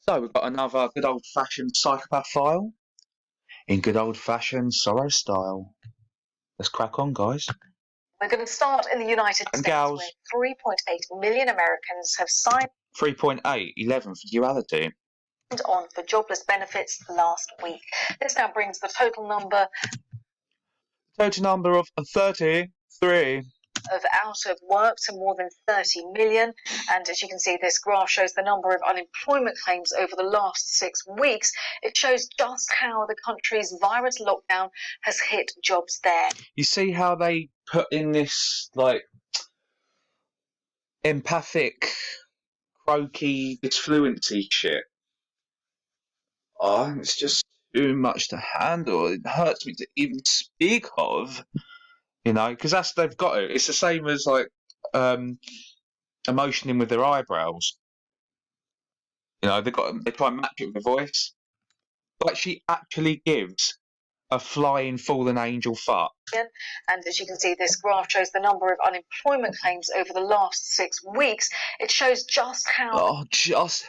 So we've got another good old-fashioned psychopath file in good old-fashioned Sorrow style. Let's crack on, guys. We're going to start in the United States, gals. where 3.8 million Americans have signed 3.8, 11 for duality. on for jobless benefits last week. This now brings the total number of 33. of out of work to more than 30 million. And as you can see, this graph shows the number of unemployment claims over the last 6 weeks. It shows just how the country's virus lockdown has hit jobs there. You see how they put in this, like, empathic, croaky, disfluency shit? Oh, it's just too much to handle. It hurts me to even speak of, you know, because they've got it. It's the same as, like, emotioning with their eyebrows. You know, they try and match it with the voice. Like, she actually gives a flying fallen angel fuck. And as you can see, this graph shows the number of unemployment claims over the last 6 weeks. It shows just how It's just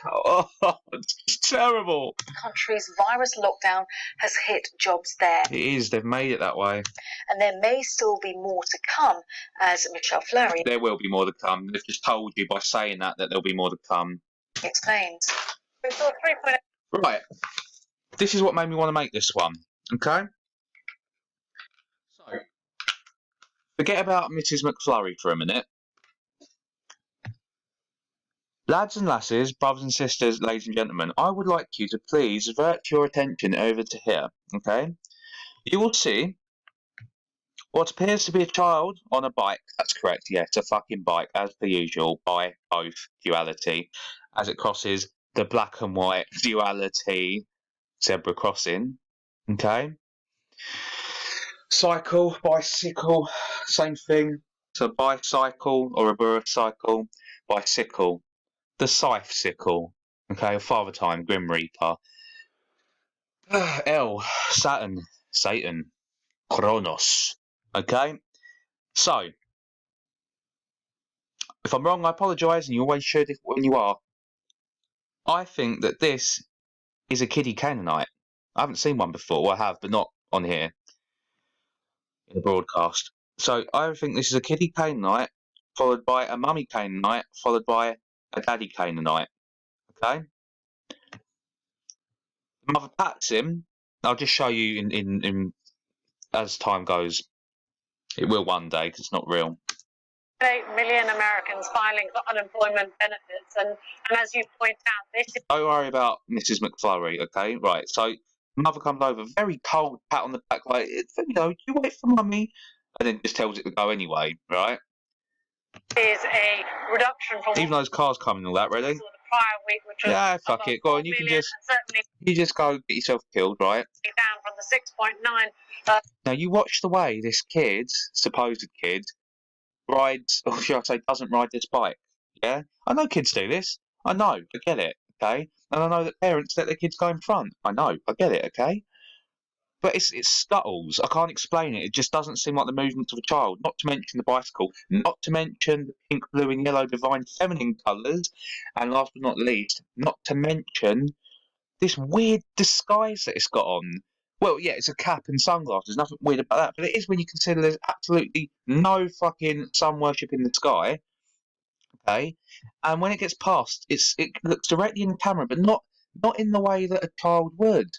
terrible. The country's virus lockdown has hit jobs there. It is. They've made it that way. And there may still be more to come, as Michelle Fleury. There will be more to come. They've just told you by saying that there'll be more to come. Explains. We saw 3.8. Right. This is what made me want to make this one. Okay? So, forget about Mrs. McFlurry for a minute. Lads and lasses, brothers and sisters, ladies and gentlemen, I would like you to please divert your attention over to here, okay? You will see what appears to be a child on a bike. That's correct, yes, a fucking bike, as per usual, by both duality, as it crosses the black and white duality zebra crossing, okay? Cycle, bicycle, same thing. So bicycle or a buracycle, bicycle. The scythe sickle, okay, or Father Time, Grim Reaper. L, Saturn, Satan, Kronos, okay? So, if I'm wrong, I apologise, and you always should when you are. I think that this is a kiddie Canaanite. I haven't seen one before. Well, I have, but not on here in the broadcast. So, I think this is a kiddie Canaanite, followed by a mummy Canaanite, followed by a daddy Canaanite, okay? Mother pats him. I'll just show you in as time goes. It will one day because it's not real. 8 million Americans filing for unemployment benefits, and as you point out, this is. Don't worry about Mrs. McFlurry, okay? Right. So mother comes over, very cold pat on the back, like, you know, you wait for mummy, and then just tells it to go anyway, right? Is a reduction from even though those cars coming and all that, really. The prior week, which was Yeah, fuck it. Go on, you can just go get yourself killed, right? Down from the 6.9. Now you watch the way this kid, supposed kid, rides, or should I say, doesn't ride this bike. Yeah, I know kids do this. I know, I get it. Okay, and I know that parents let their kids go in front. I know, I get it. Okay. But it's scuttles. I can't explain it. It just doesn't seem like the movement of a child. Not to mention the bicycle. Not to mention the pink, blue, and yellow divine feminine colours. And last but not least, not to mention this weird disguise that it's got on. Well, yeah, it's a cap and sunglasses. Nothing weird about that. But it is when you consider there's absolutely no fucking sun worship in the sky. Okay, and when it gets past, it looks directly in the camera, but not in the way that a child would.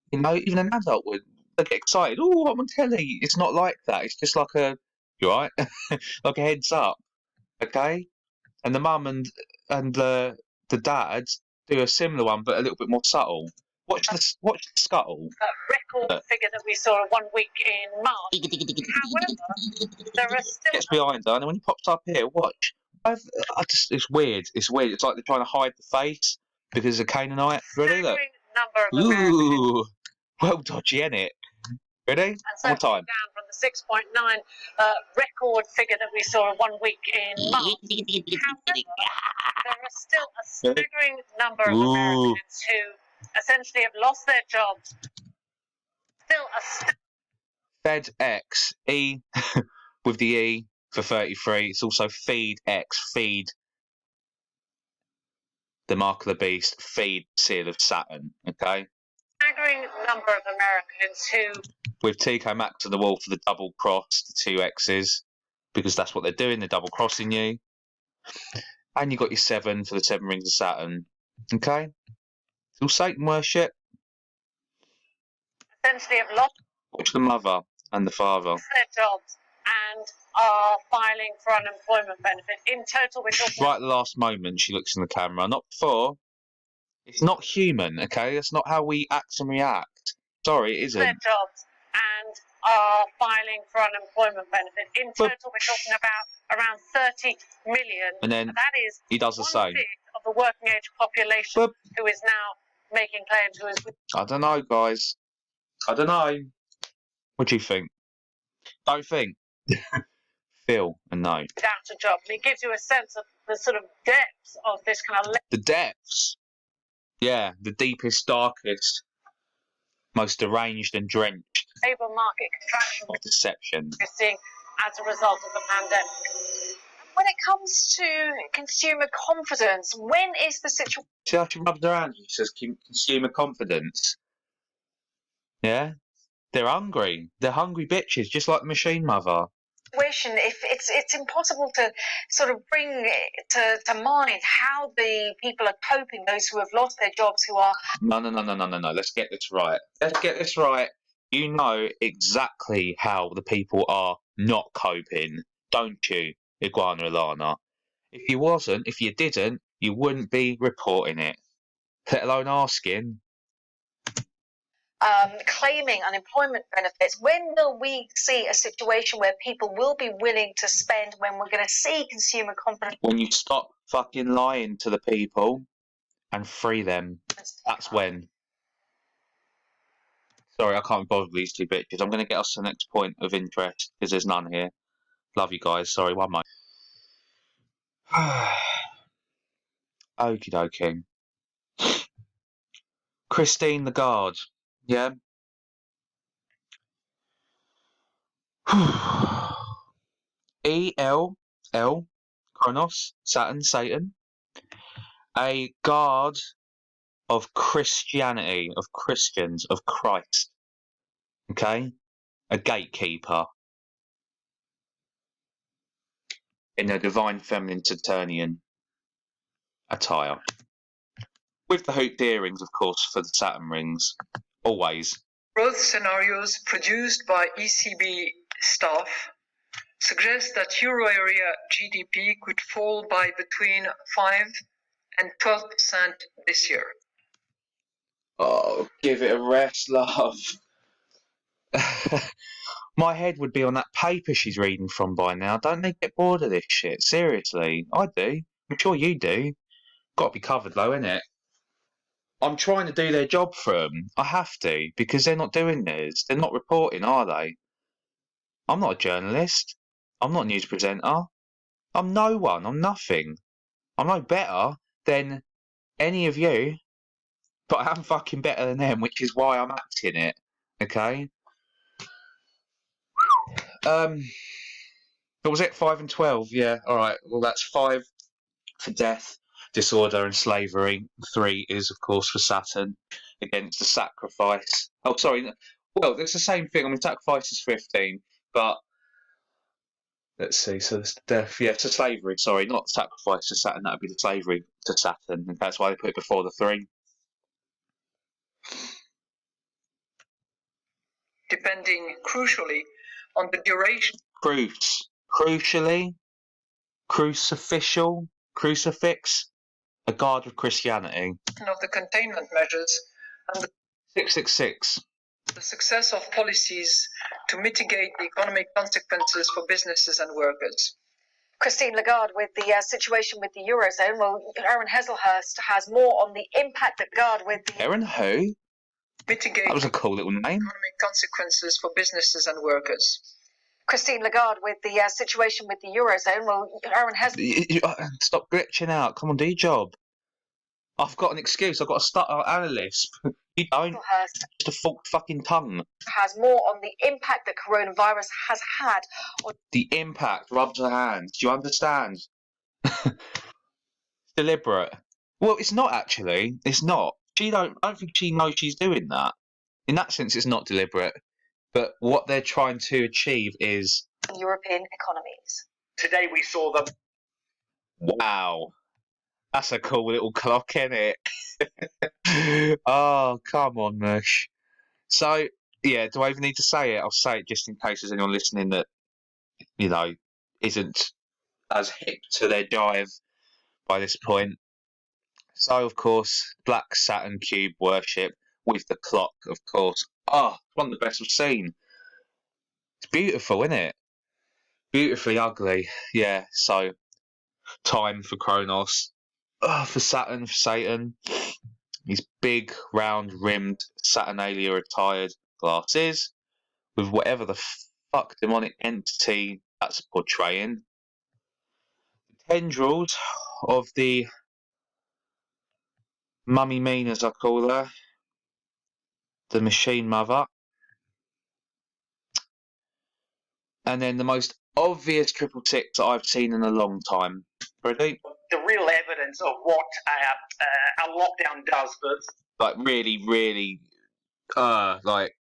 You know, even an adult would. They get excited. Oh, I'm on telly. It's not like that. It's just like you right? Like a heads up. Okay? And the mum and the dad do a similar one, but a little bit more subtle. Watch the scuttle. A record figure that we saw 1 week in March. However, there are still. Gets behind her, and when he pops up here, watch. It's weird. It's weird. It's like they're trying to hide the face because of Canaanite. Really? Look. Ooh. Well dodgy, isn't it? Ready? One more time. Down from the 6.9 record figure that we saw 1 week in March. However, there are still a staggering number of Americans who essentially have lost their jobs. Still a FedEx, E with the E for 33. It's also Feed X, Feed. the mark of the beast, feed seal of Saturn. Okay. Staggering number of Americans who, with Tico Max on the wall for the double cross, the two X's, because that's what they're doing. They're double crossing you. And you got your 7 for the 7 rings of Saturn. Okay. It's all Satan worship. essentially have lost Watch the mother and the father. their jobs and are filing for unemployment benefit. In total, we're talking Right at the last moment, she looks in the camera. Not before. It's not human, okay? That's not how we act and react. Sorry, it isn't. their jobs and are filing for unemployment benefit. In total, we're talking about around 30 million. And then that is he does the same. 1/5 of the working age population who is now making claims. Who is? I don't know, guys. I don't know. What do you think? Don't think. Feel and know. Without a job. And it gives you a sense of the sort of depths of this kind of The depths. Yeah, the deepest, darkest, most deranged and drenched labour market contraction of deception. we're seeing as a result of the pandemic. When it comes to consumer confidence, when is the situation? See how she rubs her hands? She says consumer confidence. Yeah? They're hungry. They're hungry bitches, just like the machine mother. If it's impossible to sort of bring to mind how the people are coping, those who have lost their jobs, who are No. Let's get this right. Let's get this right. You know exactly how the people are not coping, don't you, Iguana Alana? If you didn't, you wouldn't be reporting it, let alone asking. claiming unemployment benefits. When will we see a situation where people will be willing to spend, when we're going to see consumer confidence? When you stop fucking lying to the people and free them, that's when. Sorry, I can't be bothered with these two bitches. I'm going to get us to the next point of interest, because there's none here. Love you guys. Sorry, one moment. Okie dokie. Christine Lagarde. Yeah. ELL, Kronos, Saturn, Satan. A guard of Christianity, of Christians, of Christ. Okay? A gatekeeper. In a divine feminine Saturnian attire. With the hooped earrings, of course, for the Saturn rings. Always. Growth scenarios produced by ECB staff suggest that euro area GDP could fall by between 5 and 12% this year. Oh, give it a rest, love. My head would be on that paper she's reading from by now. Don't they get bored of this shit? Seriously. I do. I'm sure you do. Got to be covered though, innit? I'm trying to do their job for them. I have to, because they're not doing this. They're not reporting, are they? I'm not a journalist. I'm not a news presenter. I'm no one. I'm nothing. I'm no better than any of you, but I am fucking better than them, which is why I'm acting it. Okay? What was it? 5 and 12? Yeah, alright. Well, that's 5 for death, disorder, and slavery. 3 is, of course, for Saturn against the sacrifice. Oh, sorry. Well, it's the same thing. I mean, sacrifice is 15, but let's see. So it's death. Yeah, to slavery. Sorry, not sacrifice to Saturn. That would be the slavery to Saturn. And that's why they put it before the 3. Depending crucially on the duration Crucially, crucificial, crucifix, a guard of Christianity. of the containment measures and 666. the success of policies to mitigate the economic consequences for businesses and workers. Christine Lagarde, with the situation with the Eurozone, well, Aaron Heselhurst has more on the impact that Lagarde with the... Aaron who? Mitigate That was a cool little name. economic consequences for businesses and workers. Christine Lagarde, with the situation with the Eurozone, well, Aaron Heselhurst... Stop glitching out. Come on, do your job. I've got an excuse. I've got to start an analyst. You don't. Just a forked fucking tongue. Has more on the impact that coronavirus has had on... The impact rubs her hands. Do you understand? Deliberate. Well, it's not actually. It's not. I don't think she knows she's doing that. In that sense, it's not deliberate. But what they're trying to achieve is European economies. Today we saw them. wow. That's a cool little clock, isn't it? Oh, come on, Mush. So, yeah, do I even need to say it? I'll say it just in case there's anyone listening that, you know, isn't as hip to their jive by this point. So, of course, Black Saturn Cube worship with the clock, of course. Oh, it's one of the best I've seen. It's beautiful, isn't it? Beautifully ugly. Yeah, so time for Kronos. For Saturn, for Satan. His big, round, rimmed Saturnalia retired glasses with whatever the fuck demonic entity that's portraying. The tendrils of the Mummy Mean, as I call her, the Machine Mother. And then the most obvious triple six that I've seen in a long time. Ready? The real evidence of what a lockdown does, but Like really, really, like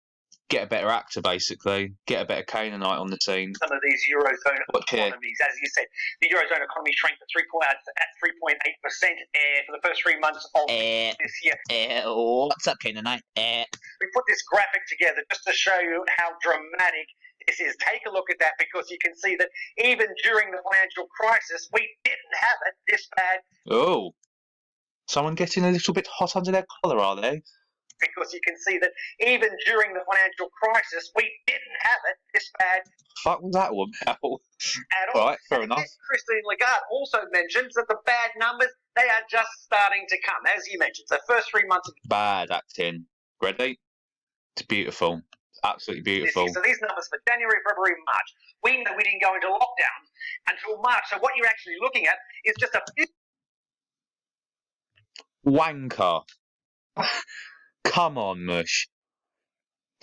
get a better actor basically, get a better Canaanite on the scene. some of these Eurozone Watch here. economies, as you said, the Eurozone economy shrank to 3.8% for the first 3 months of this year. What's up, Canaanite? We put this graphic together just to show you how dramatic this is. Take a look at that because you can see that even during the financial crisis, we didn't have it this bad. Oh, someone getting a little bit hot under their collar, are they? Because you can see that even during the financial crisis, we didn't have it this bad Fuck was that one about? at all. Right, fair enough. Christine Lagarde also mentions that the bad numbers, they are just starting to come. As you mentioned, the first 3 months of Bad acting. Ready? It's beautiful. Absolutely this beautiful. year. So these numbers for January, February, March. We know we didn't go into lockdown until March. So what you're actually looking at is just a few. Wanker. Come on, Mush.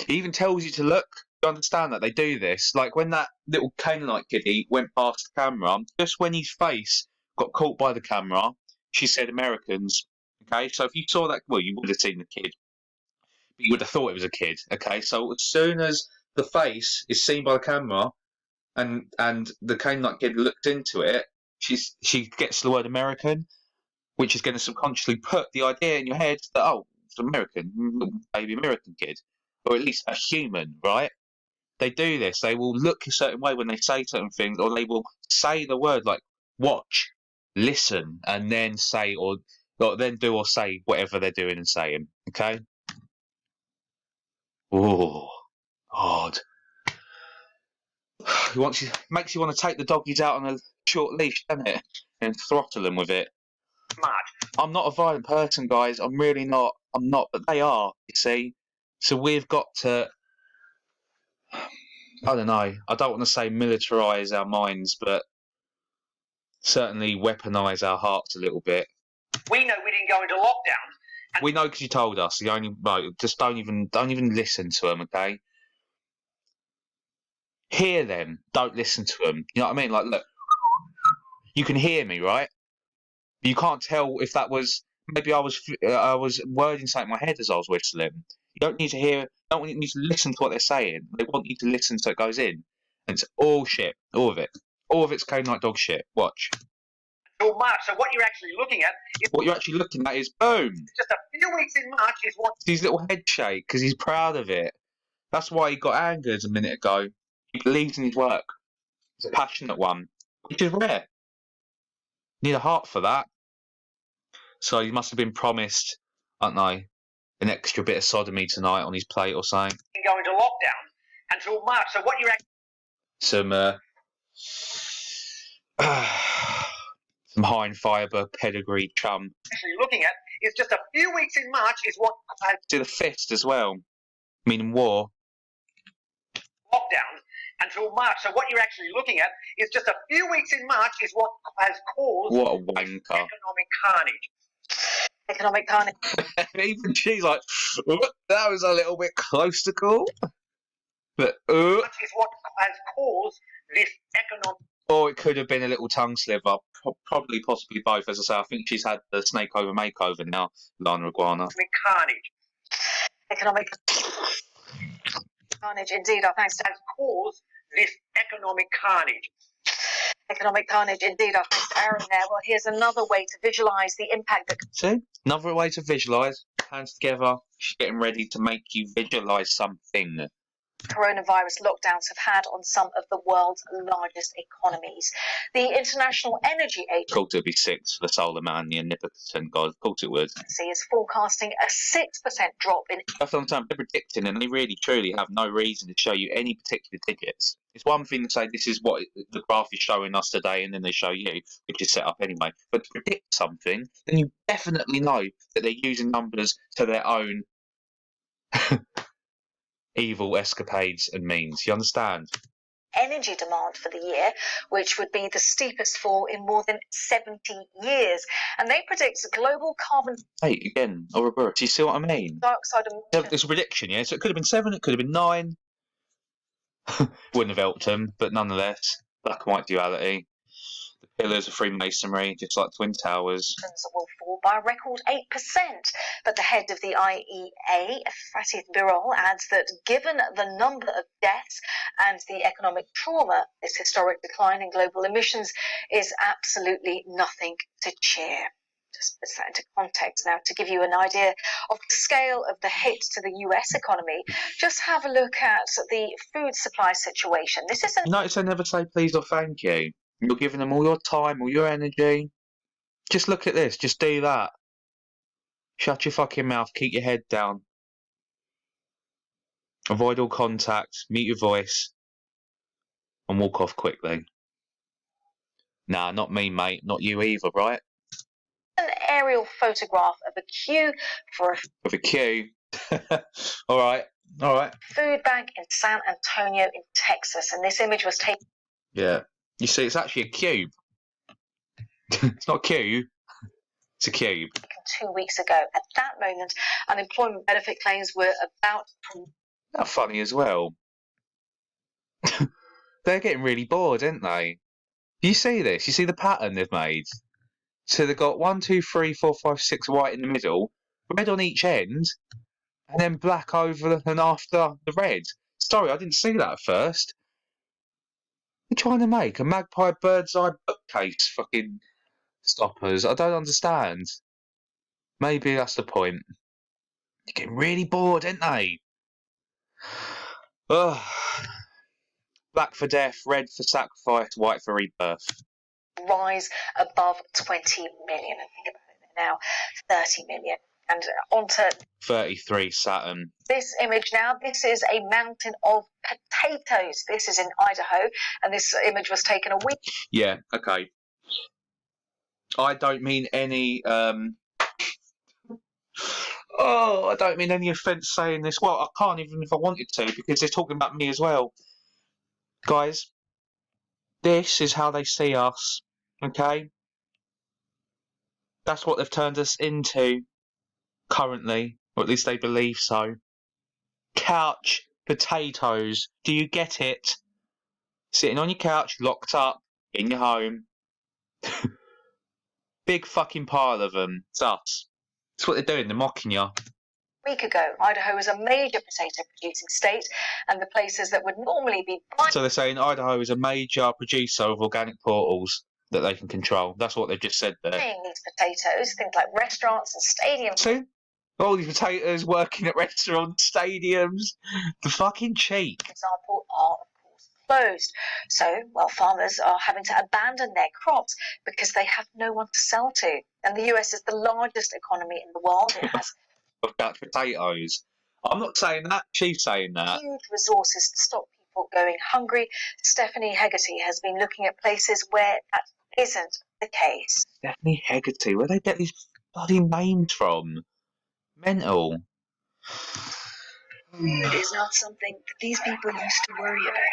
He even tells you to look. You understand that they do this. Like when that little Canaanite kiddie went past the camera, just when his face got caught by the camera, she said Americans. Okay, so if you saw that, well, you would have seen the kid, but you would have thought it was a kid. Okay, so as soon as the face is seen by the camera, and the Canaanite kid looks into it, she gets the word American, which is going to subconsciously put the idea in your head that, oh, it's American, little baby American kid, or at least a human, right? They do this. They will look a certain way when they say certain things, or they will say the word like watch, listen, and then say or then do or say whatever they're doing and saying. Okay? Oh, God. Makes you want to take the doggies out on a short leash, doesn't it? And throttle them with it. March. I'm not a violent person, guys. I'm really not. I'm not, but they are, you see. So we've got to, I don't know, I don't want to say militarise our minds, but certainly weaponise our hearts a little bit. We know we didn't go into lockdown. We know because you told us. You only just don't even listen to them, okay? Hear them, don't listen to them. You know what I mean? Like, look, you can hear me, right? You can't tell if that was maybe I was wording something in my head as I was whistling. You don't need to hear. Don't need to listen to what they're saying. They want you to listen so it goes in. And it's all shit, all of it. All of it's Canaanite dog shit. Watch. Until March. So what you're actually looking at is What you're actually looking at is boom. just a few weeks in March is what His little head shake because he's proud of it. That's why he got angered a minute ago. He believes in his work. He's a passionate one, which is rare. Need a heart for that. So he must have been promised, I don't know, an extra bit of sodomy tonight on his plate or something. didn't go into lockdown until March. So what you're Some some high in fibre pedigree chum. actually looking at is just a few weeks in March is what has To the fist as well, meaning war. lockdown until March. So what you're actually looking at is just a few weeks in March is what has caused What a wanker. economic carnage. Economic carnage. Even she's like, that was a little bit close to call. But That is what has caused this economic Or it could have been a little tongue sliver. Probably, possibly both. As I say, I think she's had the snake over makeover now, Lana Iguana. Carnage. Economic carnage, indeed, our thanks to Cause this economic carnage. economic carnage, indeed, our thanks to Aaron there. Well, here's another way to visualise the impact that See? Another way to visualise. Hands together. She's getting ready to make you visualise something. coronavirus lockdowns have had on some of the world's largest economies. The International Energy Of course it'd be 6 for the solar man, the omnipotent God. Of course it would. Agency is forecasting a 6% drop in You have to understand, they're predicting, and they really truly have no reason to show you any particular digits. It's one thing to say this is what the graph is showing us today, and then they show you, which is set up anyway. But to predict something, then you definitely know that they're using numbers to their own evil escapades and means. You understand? energy demand for the year, which would be the steepest fall in more than 70 years. And they predict global carbon Hey, again, or do you see what I mean? dioxide emissions. It's a prediction, yeah? So it could have been 7, it could have been 9. Wouldn't have helped them, but nonetheless, black and white duality. The pillars of Freemasonry, just like Twin Towers. Will fall by a record 8%. But the head of the IEA, Fatih Birol, adds that given the number of deaths and the economic trauma, this historic decline in global emissions is absolutely nothing to cheer. Just put that into context now to give you an idea of the scale of the hit to the US economy. Just have a look at the food supply situation. This is You notice they never say please or thank you. You're giving them all your time, all your energy. Just look at this, just do that. Shut your fucking mouth, keep your head down. Avoid all contact, mute your voice, and walk off quickly. Nah, not me, mate. Not you either, right? an aerial photograph of a queue for a With a queue. All right. food bank in San Antonio in Texas, and this image was taken Yeah. You see, it's actually a cube. It's not a cube. It's a cube. 2 weeks ago. At that moment, unemployment benefit claims were about to How funny as well. They're getting really bored, aren't they? You see this? You see the pattern they've made? So they've got 1, 2, 3, 4, 5, 6 white in the middle, red on each end, and then black over and after the red. Sorry, I didn't see that at first. They're trying to make a magpie bird's eye bookcase fucking stoppers. I don't understand. Maybe that's the point. They're getting really bored, aren't they? Ugh. Black for death, red for sacrifice, white for rebirth. rise above 20 million. I think about it now, 30 million. And onto 33 Saturn. this image now. This is a mountain of potatoes. This is in Idaho, and this image was taken a week. Yeah, okay. I don't mean any I don't mean any offence saying this. Well, I can't even if I wanted to, because they're talking about me as well. Guys, this is how they see us, okay? That's what they've turned us into currently, or at least they believe so. Couch potatoes. Do you get it? Sitting on your couch, locked up, in your home. Big fucking pile of them. It's us. That's what they're doing, they're mocking you. Week ago, Idaho is a major potato producing state, and the places that would normally be So they're saying Idaho is a major producer of organic portals that they can control. That's what they've just said there. buying these potatoes, things like restaurants and stadiums. See? All these potatoes working at restaurants, stadiums. The fucking cheek. For example, are of course closed. So, well, farmers are having to abandon their crops because they have no one to sell to. And the US is the largest economy in the world. It has Of couch potatoes. I'm not saying that, she's saying that. huge resources to stop people going hungry. Stephanie Hegarty has been looking at places where that isn't the case. Stephanie Hegarty, where they get these bloody names from? Mental. Food is not something that these people used to worry about.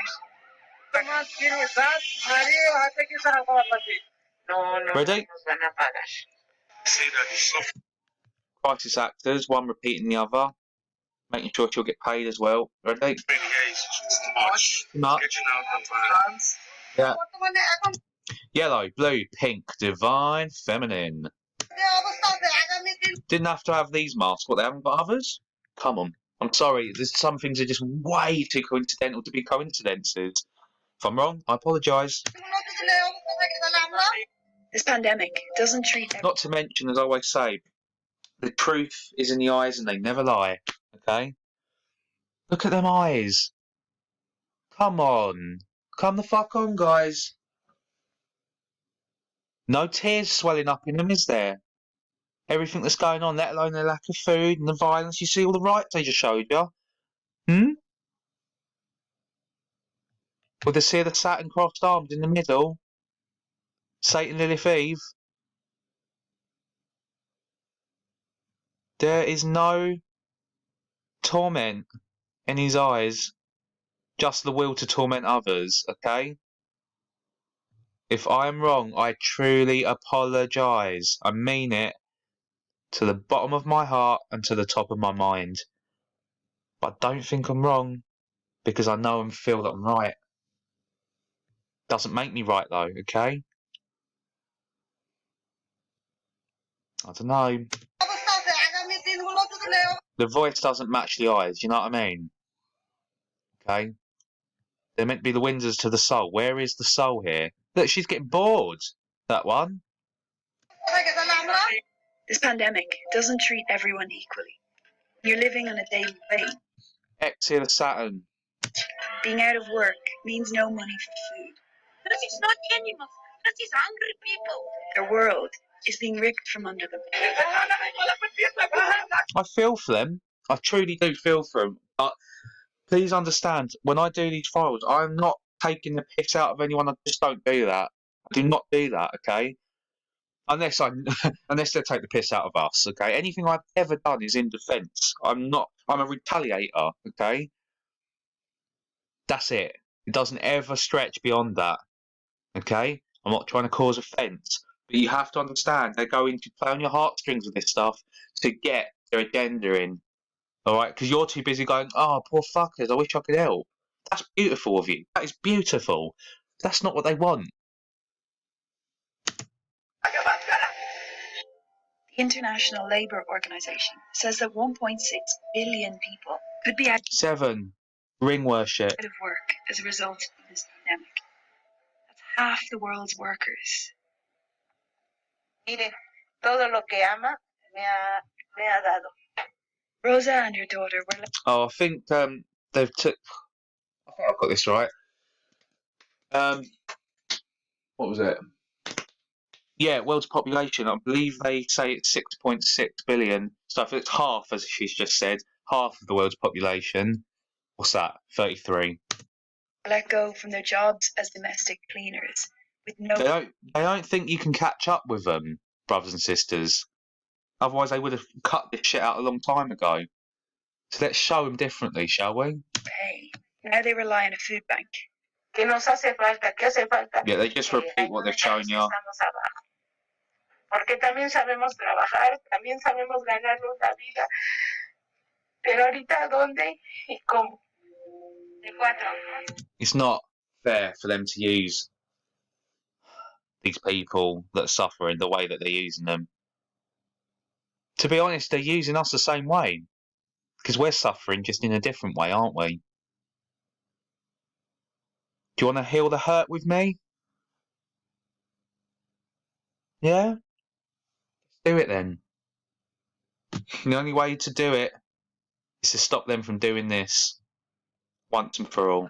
Ready? Crisis actors, one repeating the other. Making sure she'll get paid as well. Ready? Too much. Yeah. Yellow, blue, pink, divine, feminine. Didn't have to have these masks, but they haven't got others? Come on. I'm sorry, there's some things are just way too coincidental to be coincidences. If I'm wrong, I apologise. This pandemic doesn't treat Not to mention, as I always say, the truth is in the eyes and they never lie. Okay? Look at them eyes. Come on. Come the fuck on, guys. No tears swelling up in them, is there? Everything that's going on, let alone the lack of food and the violence. You see all the rights they just showed you? With the see the Saturn crossed arms in the middle? Satan, Lilith, Eve? There is no torment in his eyes, just the will to torment others, okay? If I am wrong, I truly apologise. I mean it to the bottom of my heart and to the top of my mind. But I don't think I'm wrong because I know and feel that I'm right. Doesn't make me right though, okay? I don't know. The voice doesn't match the eyes, you know what I mean? Okay? They're meant to be the windows to the soul. Where is the soul here? Look, she's getting bored. That one. This pandemic doesn't treat everyone equally. You're living on a daily wage. Exhale Saturn. Being out of work means no money for food. But it's not animals. This is hungry people. Their world is being ripped from under them. I feel for them. I truly do feel for them. But please understand, when I do these files, I'm not taking the piss out of anyone. I just don't do that. I do not do that, okay? Unless they take the piss out of us, okay? Anything I've ever done is in defence. I'm a retaliator, okay? That's it. It doesn't ever stretch beyond that, okay? I'm not trying to cause offence. But you have to understand, they're going to play on your heartstrings with this stuff to get their agenda in, alright? Because you're too busy going, oh, poor fuckers, I wish I could help. That's beautiful of you. That is beautiful. That's not what they want. The International Labour Organization says that 1.6 billion people could be out 7. Ring worship. of work as a result of this pandemic. That's half the world's workers. Mire, todo lo que ama me ha dado. Rosa and her daughter were Oh, I think they've took. I think I've got this right. What was it? Yeah, world's population. I believe they say it's 6.6 billion. So if it's half, as she's just said, half of the world's population. What's that? 33. let go from their jobs as domestic cleaners with no. They don't think you can catch up with them, brothers and sisters. Otherwise, they would have cut this shit out a long time ago. So let's show them differently, shall we? pay. Now they rely on a food bank. ¿Qué nos hace falta? ¿Qué hace falta? Yeah, they just repeat what they've shown you. Porque también sabemos trabajar, también sabemos ganarnos la vida. Pero ahorita, ¿dónde y cómo? De cuatro. It's not fair for them to use these people that are suffering the way that they're using them. To be honest, they're using us the same way. Because we're suffering just in a different way, aren't we? Do you want to heal the hurt with me? Yeah? Let's do it then. The only way to do it is to stop them from doing this once and for all.